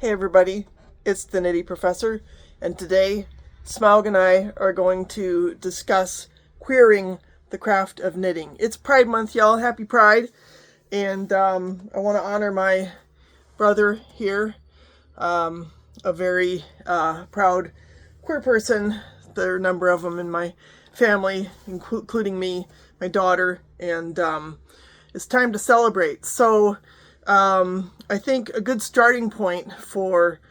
Hey everybody, it's the Nitty Professor, and today Smaug and I are going to discuss queering the craft of knitting. It's Pride Month, y'all. Happy Pride. And I want to honor my brother here, a very proud queer person. There are a number of them in my family, including me, my daughter, and it's time to celebrate. So I think a good starting point for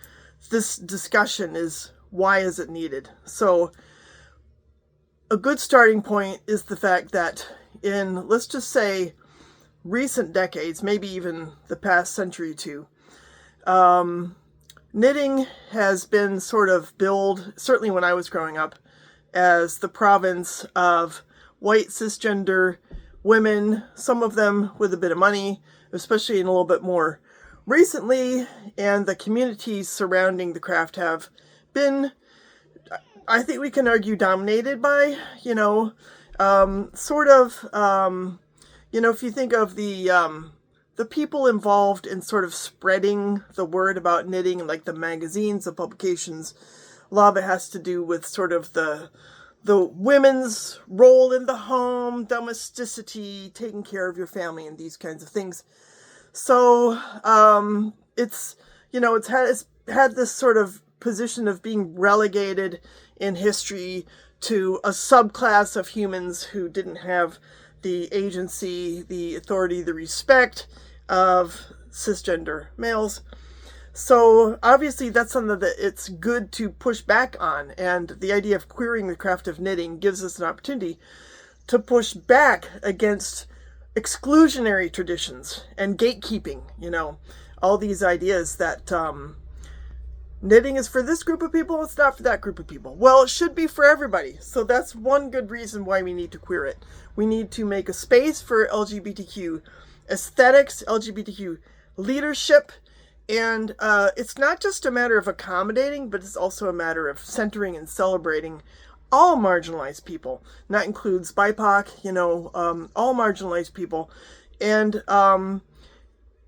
this discussion is, why is it needed? So a good starting point is the fact that in, let's just say, recent decades, maybe even the past century or two, knitting has been sort of billed, certainly when I was growing up, as the province of white cisgender women, some of them with a bit of money, especially in a little bit more recently, and the communities surrounding the craft have been, I think we can argue, dominated by, if you think of the people involved in sort of spreading the word about knitting, like the magazines, the publications, a lot of it has to do with sort of the women's role in the home, domesticity, taking care of your family, and these kinds of things. So it's had this sort of position of being relegated in history to a subclass of humans who didn't have the agency, the authority, the respect of cisgender males. So obviously that's something that it's good to push back on, and the idea of queering the craft of knitting gives us an opportunity to push back against exclusionary traditions and gatekeeping, all these ideas that knitting is for this group of people, it's not for that group of people. Well, it should be for everybody. So that's one good reason why we need to queer it. We need to make a space for LGBTQ aesthetics, LGBTQ leadership, and it's not just a matter of accommodating, but it's also a matter of centering and celebrating all marginalized people. And that includes BIPOC, all marginalized people. And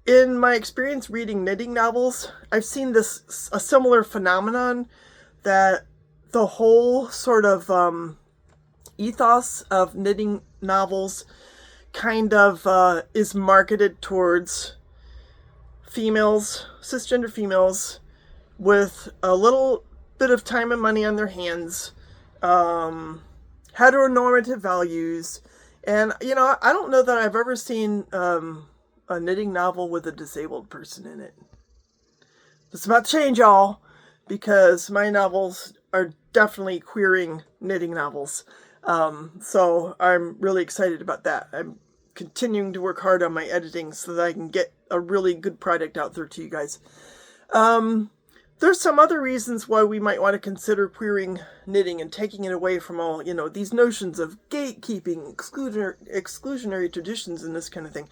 in my experience reading knitting novels, I've seen a similar phenomenon, that the whole sort of ethos of knitting novels kind of is marketed towards females, cisgender females, with a little bit of time and money on their hands, heteronormative values, and I don't know that I've ever seen a knitting novel with a disabled person in it. It's about to change, y'all, because my novels are definitely queering knitting novels. So I'm really excited about that. I'm continuing to work hard on my editing so that I can get a really good product out there to you guys. There's some other reasons why we might want to consider queering knitting and taking it away from all, these notions of gatekeeping, exclusionary traditions, and this kind of thing.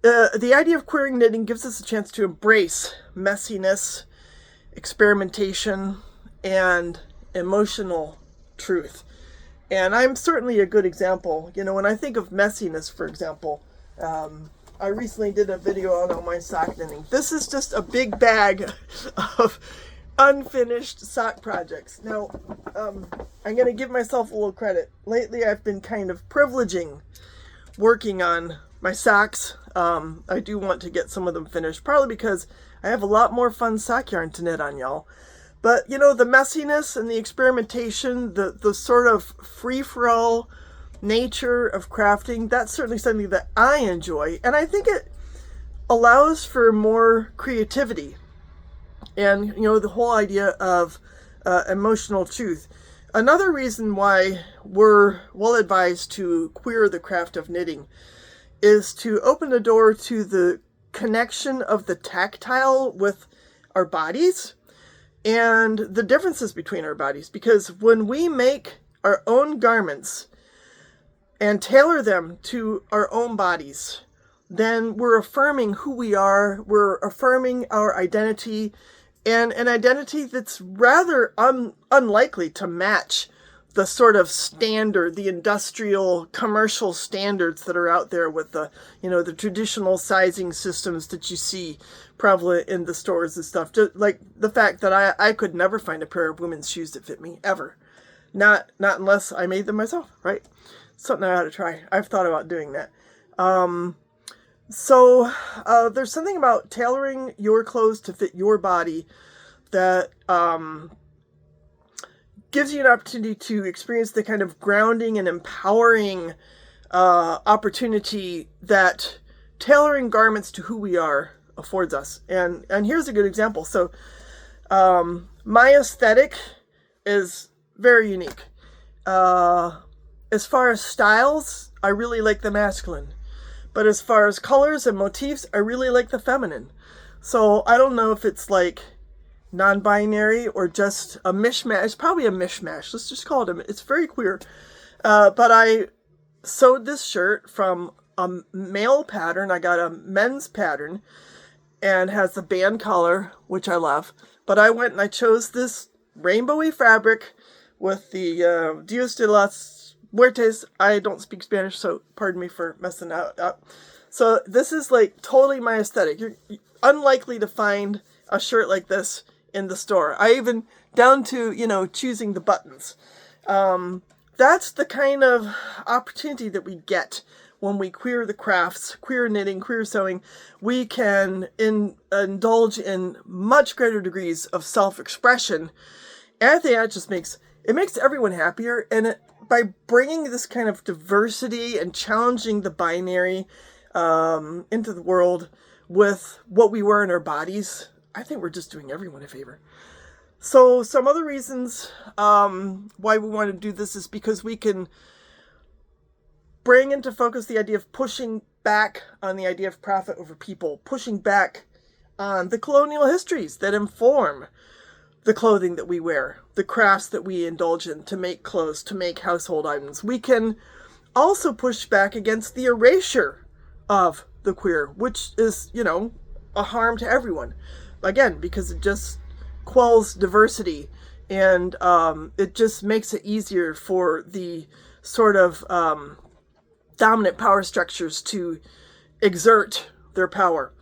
The idea of queering knitting gives us a chance to embrace messiness, experimentation, and emotional truth. And I'm certainly a good example. When I think of messiness, for example, I recently did a video on all my sock knitting. This is just a big bag of unfinished sock projects. Now, I'm going to give myself a little credit. Lately, I've been kind of privileging working on my socks. I do want to get some of them finished, probably because I have a lot more fun sock yarn to knit on, y'all. But, the messiness and the experimentation, the sort of free-for-all nature of crafting, that's certainly something that I enjoy. And I think it allows for more creativity. And, the whole idea of emotional truth. Another reason why we're well advised to queer the craft of knitting is to open the door to the connection of the tactile with our bodies and the differences between our bodies. Because when we make our own garments and tailor them to our own bodies, then we're affirming who we are, we're affirming our identity, and an identity that's rather unlikely to match the sort of standard, the industrial commercial standards that are out there with the, the traditional sizing systems that you see prevalent in the stores and stuff. Just like the fact that I could never find a pair of women's shoes that fit me, ever. Not unless I made them myself, right? Something I ought to try. I've thought about doing that. So there's something about tailoring your clothes to fit your body that gives you an opportunity to experience the kind of grounding and empowering opportunity that tailoring garments to who we are affords us. And here's a good example. So my aesthetic is very unique. As far as styles, I really like the masculine. But as far as colors and motifs, I really like the feminine. So I don't know if it's like non-binary or just a mishmash. It's probably a mishmash. Let's just call it it's very queer. But I sewed this shirt from a male pattern. I got a men's pattern and has the band collar, which I love. But I went and I chose this rainbowy fabric with the Dios de las Muertes. I don't speak Spanish, so pardon me for messing that up. So this is like totally my aesthetic. You're unlikely to find a shirt like this in the store. I even, down to, choosing the buttons. That's the kind of opportunity that we get when we queer the crafts, queer knitting, queer sewing. We can indulge in much greater degrees of self-expression. And I think that just makes everyone happier. And by bringing this kind of diversity and challenging the binary into the world with what we wear in our bodies, I think we're just doing everyone a favor. So some other reasons why we want to do this is because we can bring into focus the idea of pushing back on the idea of profit over people, pushing back on the colonial histories that inform the clothing that we wear, the crafts that we indulge in to make clothes, to make household items. We can also push back against the erasure of the queer, which is, a harm to everyone. Again, because it just quells diversity and it just makes it easier for the sort of dominant power structures to exert their power.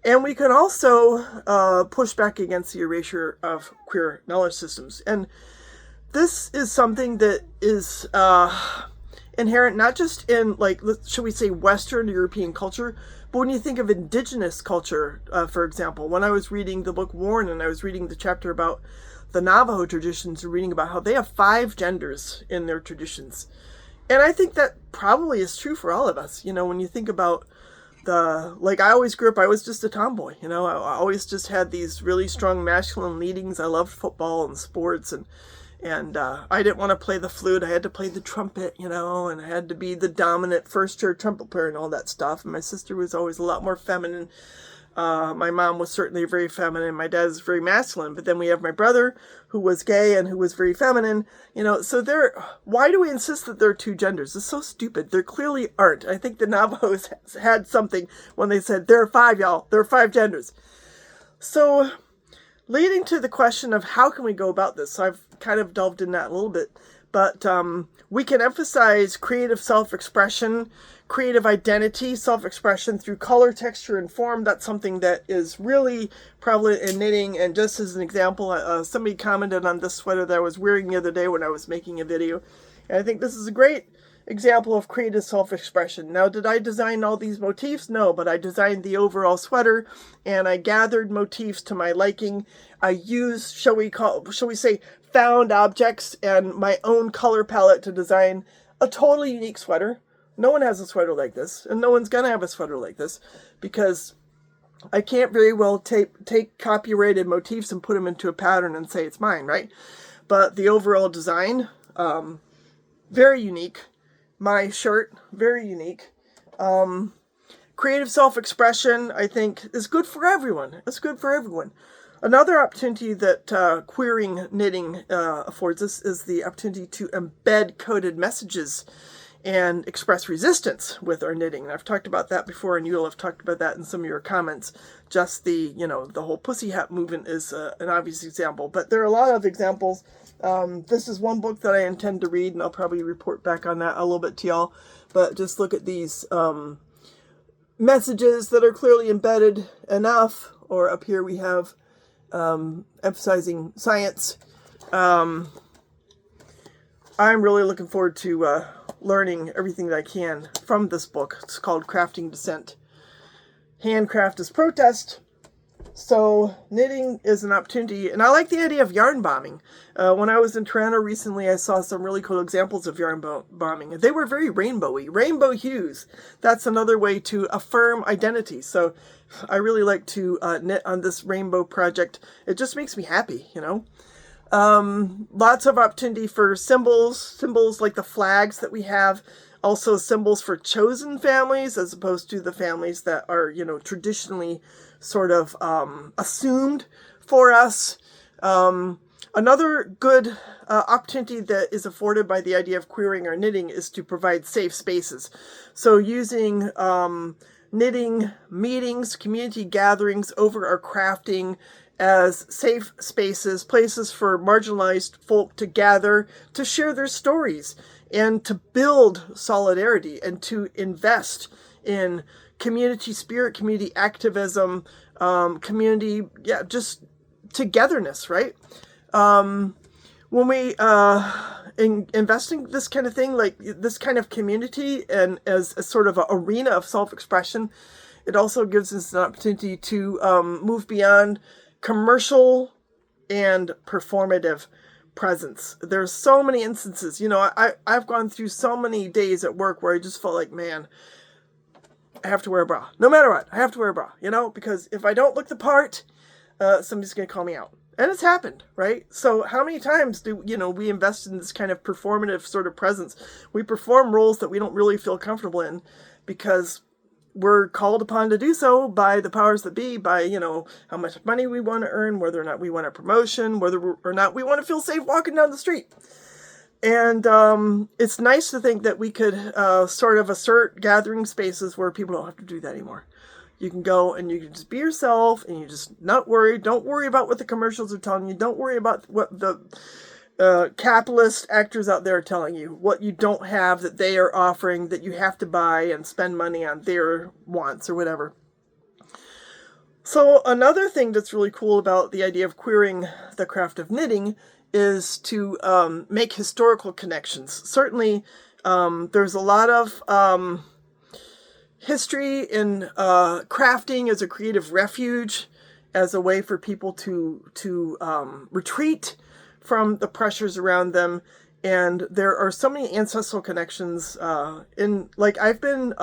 And we can also push back against the erasure of queer knowledge systems. And this is something that is inherent not just in, should we say, Western European culture, but when you think of indigenous culture, for example, when I was reading the book Worn and I was reading the chapter about the Navajo traditions, reading about how they have 5 genders in their traditions. And I think that probably is true for all of us. When you think about I always grew up, I was just a tomboy, I always just had these really strong masculine leanings. I loved football and sports and I didn't want to play the flute. I had to play the trumpet, and I had to be the dominant first chair trumpet player and all that stuff. And my sister was always a lot more feminine. My mom was certainly very feminine. My dad is very masculine. But then we have my brother who was gay and who was very feminine. So why do we insist that there are 2 genders? It's so stupid. There clearly aren't. I think the Navajos had something when they said, there are 5, y'all. There are 5 genders. So leading to the question of how can we go about this? So I've kind of delved in that a little bit. But we can emphasize creative self-expression, creative identity, self-expression through color, texture, and form. That's something that is really prevalent in knitting. And just as an example, somebody commented on this sweater that I was wearing the other day when I was making a video. And I think this is a great example of creative self-expression. Now, did I design all these motifs? No, but I designed the overall sweater and I gathered motifs to my liking. I used, shall we say, found objects and my own color palette to design a totally unique sweater. No one has a sweater like this, and no one's gonna have a sweater like this because I can't very well take copyrighted motifs and put them into a pattern and say it's mine, right? But the overall design, very unique. My shirt, very unique. Creative self-expression, I think, is good for everyone. It's good for everyone. Another opportunity that queering knitting affords us is the opportunity to embed coded messages and express resistance with our knitting. And I've talked about that before, and you'll have talked about that in some of your comments. Just the whole pussy hat movement is an obvious example, but there are a lot of examples. This is one book that I intend to read, and I'll probably report back on that a little bit to y'all. But just look at these messages that are clearly embedded enough. Or up here we have emphasizing science. I'm really looking forward to learning everything that I can from this book. It's called Crafting Dissent. Handcraft is protest. So knitting is an opportunity, and I like the idea of yarn bombing. When I was in Toronto recently, I saw some really cool examples of yarn bombing. They were very rainbowy, rainbow hues. That's another way to affirm identity. So I really like to knit on this rainbow project. It just makes me happy, Lots of opportunity for symbols like the flags that we have. Also symbols for chosen families as opposed to the families that are, traditionally sort of assumed for us. Another good opportunity that is afforded by the idea of queering our knitting is to provide safe spaces. So using knitting meetings, community gatherings over our crafting as safe spaces, places for marginalized folk to gather, to share their stories, and to build solidarity, and to invest in community spirit, community activism, just togetherness, right? When we invest in this kind of thing, like this kind of community, and as a sort of an arena of self-expression, it also gives us an opportunity to move beyond commercial and performative presence. There's so many instances, I've gone through so many days at work where I just felt like, man, I have to wear a bra. No matter what, I have to wear a bra, because if I don't look the part, somebody's going to call me out. And it's happened, right? So how many times do, we invest in this kind of performative sort of presence? We perform roles that we don't really feel comfortable in because we're called upon to do so by the powers that be, by, how much money we want to earn, whether or not we want a promotion, whether or not we want to feel safe walking down the street. And it's nice to think that we could sort of assert gathering spaces where people don't have to do that anymore. You can go and you can just be yourself, and you just not worry. Don't worry about what the commercials are telling you. Don't worry about what the capitalist actors out there are telling you, what you don't have that they are offering that you have to buy and spend money on their wants or whatever. So another thing that's really cool about the idea of queering the craft of knitting is to make historical connections. Certainly, there's a lot of history in crafting as a creative refuge, as a way for people to retreat from the pressures around them. And there are so many ancestral connections I've been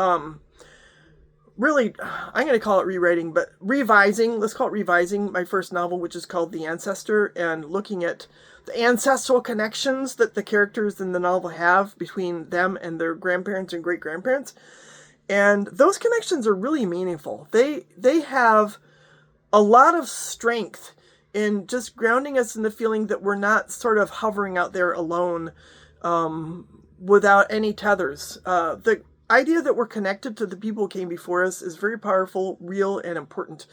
really, I'm going to call it rewriting, but revising, let's call it revising my first novel, which is called The Ancestor, and looking at the ancestral connections that the characters in the novel have between them and their grandparents and great-grandparents. And those connections are really meaningful. They have a lot of strength in just grounding us in the feeling that we're not sort of hovering out there alone without any tethers. The idea that we're connected to the people who came before us is very powerful, real, and important.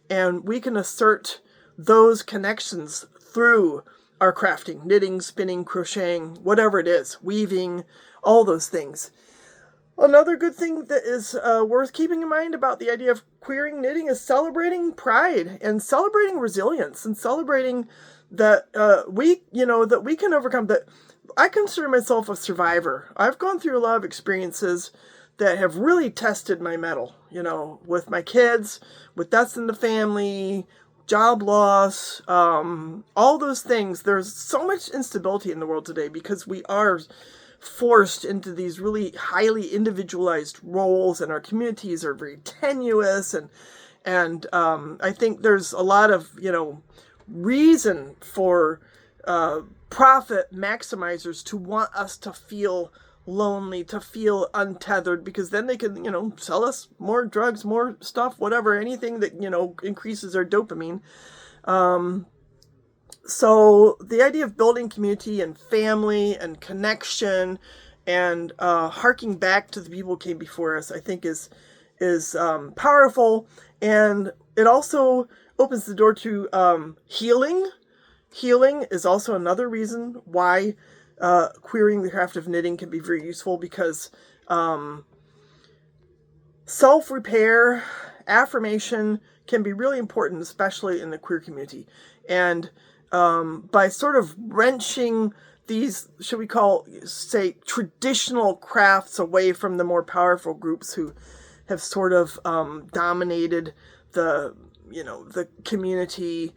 And we can assert those connections through our crafting, knitting, spinning, crocheting, whatever it is, weaving, all those things. Another good thing that is worth keeping in mind about the idea of queering knitting is celebrating pride and celebrating resilience and celebrating that we can overcome that. I consider myself a survivor. I've gone through a lot of experiences that have really tested my mettle, with my kids, with deaths in the family, job loss, all those things. There's so much instability in the world today because we are forced into these really highly individualized roles, and our communities are very tenuous, and I think there's a lot of reason for profit maximizers to want us to feel lonely, to feel untethered, because then they can sell us more drugs, more stuff, whatever, anything that increases our dopamine. So the idea of building community and family and connection and harking back to the people who came before us, I think is powerful, and it also opens the door to healing. Healing is also another reason why queering the craft of knitting can be very useful, because self-repair, affirmation can be really important, especially in the queer community. And by sort of wrenching these, should we say, traditional crafts away from the more powerful groups who have sort of dominated the community,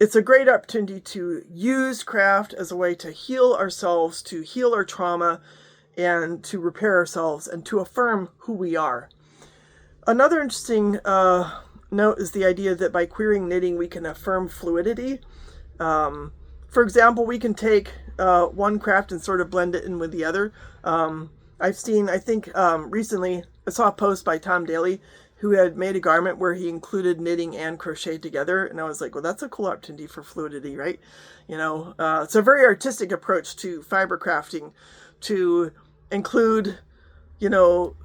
it's a great opportunity to use craft as a way to heal ourselves, to heal our trauma, and to repair ourselves, and to affirm who we are. Another interesting note is the idea that by queering knitting, we can affirm fluidity. For example, we can take one craft and sort of blend it in with the other. Recently, I saw a post by Tom Daly, who had made a garment where he included knitting and crochet together. And I was like, well, that's a cool opportunity for fluidity, right? It's a very artistic approach to fiber crafting, to include,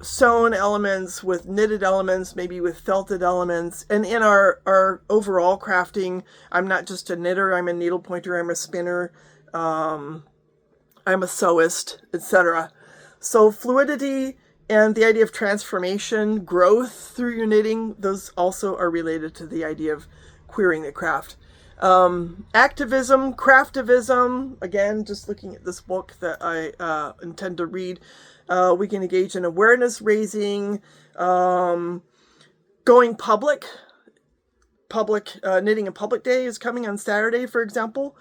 sewn elements with knitted elements, maybe with felted elements. And in our overall crafting, I'm not just a knitter, I'm a needle pointer, I'm a spinner, I'm a sewist, etc. So fluidity and the idea of transformation, growth through your knitting, those also are related to the idea of queering the craft. Activism, craftivism, again, just looking at this book that I intend to read, we can engage in awareness raising, going public. Knitting and Public Day is coming on Saturday, for example,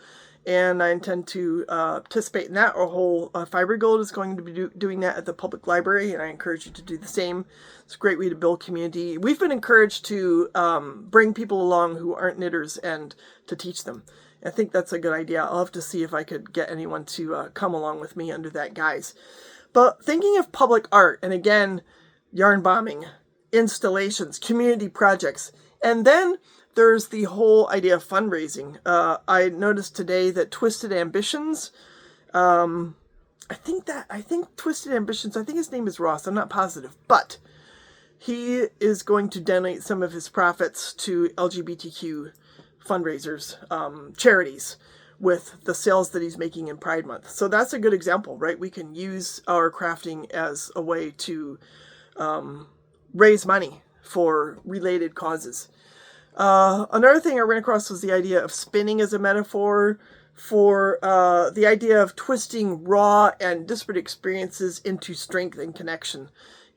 and I intend to participate in that. Our whole Fiber Guild is going to be doing that at the public library, and I encourage you to do the same. It's a great way to build community. We've been encouraged to bring people along who aren't knitters and to teach them. I think that's a good idea. I'll have to see if I could get anyone to come along with me under that guise. But thinking of public art, and again, yarn bombing, installations, community projects, and then there's the whole idea of fundraising. I noticed today that Twisted Ambitions, I think Twisted Ambitions, I think his name is Ross, I'm not positive, but he is going to donate some of his profits to LGBTQ fundraisers, charities, with the sales that he's making in Pride Month. So that's a good example, right? We can use our crafting as a way to raise money for related causes. Another thing I ran across was the idea of spinning as a metaphor for the idea of twisting raw and disparate experiences into strength and connection.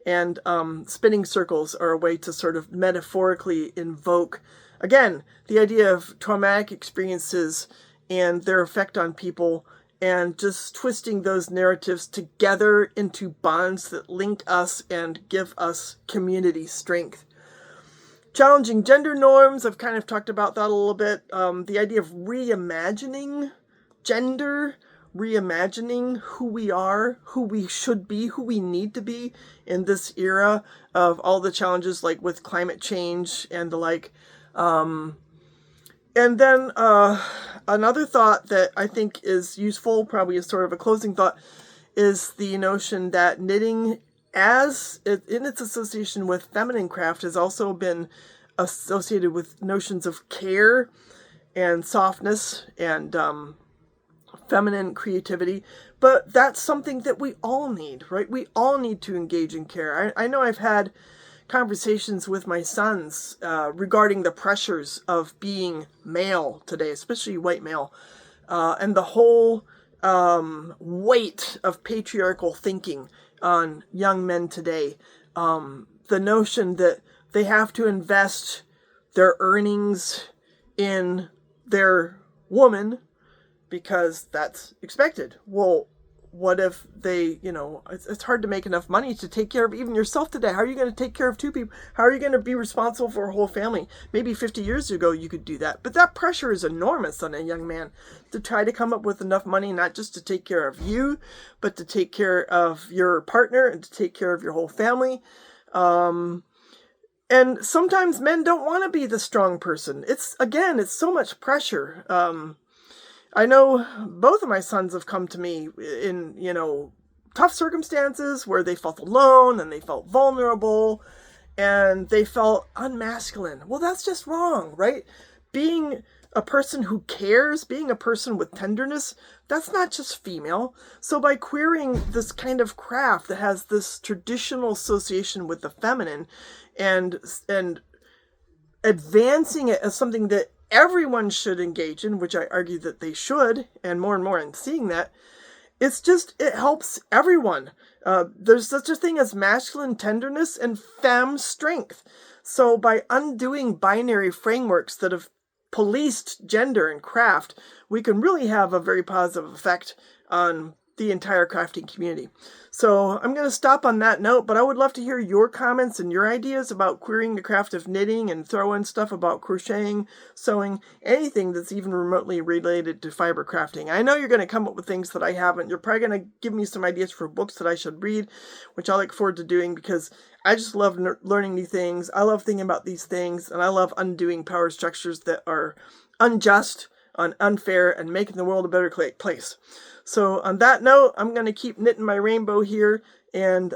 And spinning circles are a way to sort of metaphorically invoke, again, the idea of traumatic experiences and their effect on people, and just twisting those narratives together into bonds that link us and give us community strength. Challenging gender norms, I've kind of talked about that a little bit. The idea of reimagining gender, reimagining who we are, who we should be, who we need to be in this era of all the challenges like with climate change and the like. And then another thought that I think is useful, probably as sort of a closing thought, is the notion that knitting, as in its association with feminine craft, has also been associated with notions of care and softness and feminine creativity. But that's something that we all need, right? We all need to engage in care. I know I've had conversations with my sons regarding the pressures of being male today, especially white male, and the whole weight of patriarchal thinking on young men today. The notion that they have to invest their earnings in their woman because that's expected. Well, what if they, it's hard to make enough money to take care of even yourself today. How are you going to take care of two people? How are you going to be responsible for a whole family? Maybe 50 years ago you could do that. But that pressure is enormous on a young man to try to come up with enough money, not just to take care of you, but to take care of your partner and to take care of your whole family. And sometimes men don't want to be the strong person. It's so much pressure. I know both of my sons have come to me in, tough circumstances where they felt alone and they felt vulnerable and they felt unmasculine. Well, that's just wrong, right? Being a person who cares, being a person with tenderness, that's not just female. So by queering this kind of craft that has this traditional association with the feminine and advancing it as something that everyone should engage in, which I argue that they should, and more I'm seeing that, it helps everyone. There's such a thing as masculine tenderness and femme strength. So by undoing binary frameworks that have policed gender and craft, we can really have a very positive effect on the entire crafting community. So I'm going to stop on that note, but I would love to hear your comments and your ideas about queering the craft of knitting and throw in stuff about crocheting, sewing, anything that's even remotely related to fiber crafting. I know you're going to come up with things that I haven't. You're probably going to give me some ideas for books that I should read, which I look forward to doing because I just love learning new things. I love thinking about these things, and I love undoing power structures that are unjust, unfair, and making the world a better place. So on that note, I'm going to keep knitting my rainbow here, and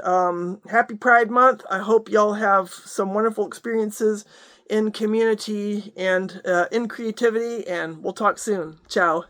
happy Pride Month. I hope y'all have some wonderful experiences in community and in creativity, and we'll talk soon. Ciao.